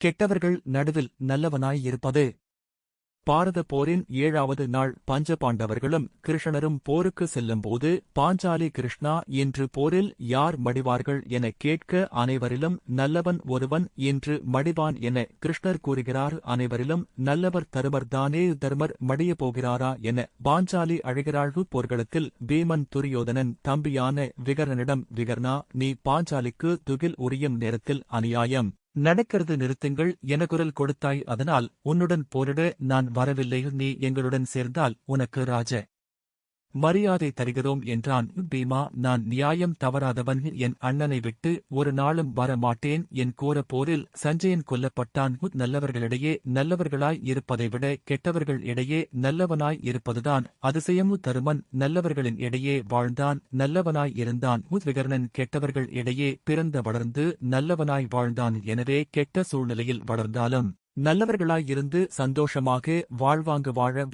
கெட்டவர்கள் நடுவில் நல்லவனாய் இருப்பது. பாரத போரின் 7வது நாள் பஞ்சபாண்டவர்களும் கிருஷ்ணரும் போருக்கு செல்லும்போது பாஞ்சாலி கிருஷ்ணா இன்று போரில் யார் மடிவார்கள் என கேட்க அனைவரிலும் நல்லவன் ஒருவன் இன்று மடிவான் என கிருஷ்ணர் கூறுகிறார். அனைவரிலும் நல்லவர் தருமர்தானே, தர்மர் மடியப் போகிறாரா என பாஞ்சாலி அழைகிறாள். போர்க்களத்தில் பீமன் துரியோதனன் தம்பியான விகர்ணனிடம், விகர்ணா, நீ பாஞ்சாலிக்கு துகில் உரியும் நேரத்தில் அநியாயம் நடக்கிறது நிறுத்துங்கள் என குரல் கொடுத்தாய். அதனால் உன்னுடன் போரிட நான் வரவில்லை. நீ எங்களுடன் சேர்ந்தால் உனக்கு ராஜ மரியாதை தருகிறோம் என்றான். பீமா, நான் நியாயம் தவறாதவன். என் அண்ணனை விட்டு ஒரு நாளும் வர மாட்டேன். என் கோர போரில் சஞ்சயன் கொல்லப்பட்டான். நல்லவர்களிடையே நல்லவர்களாய் இருப்பதை விட கெட்டவர்கள் இடையே நல்லவனாய் இருப்பதுதான் அதிசயம். தருமன் நல்லவர்களின் இடையே வாழ்ந்தான், நல்லவனாய் இருந்தான். விகர்ணன் கெட்டவர்கள் இடையே பிறந்த வளர்ந்து நல்லவனாய் வாழ்ந்தான். எனவே கெட்ட சூழ்நிலையில் வளர்ந்தாலும் நல்லவர்களாய் இருந்து சந்தோஷமாக வாழ்வாங்கு வாழ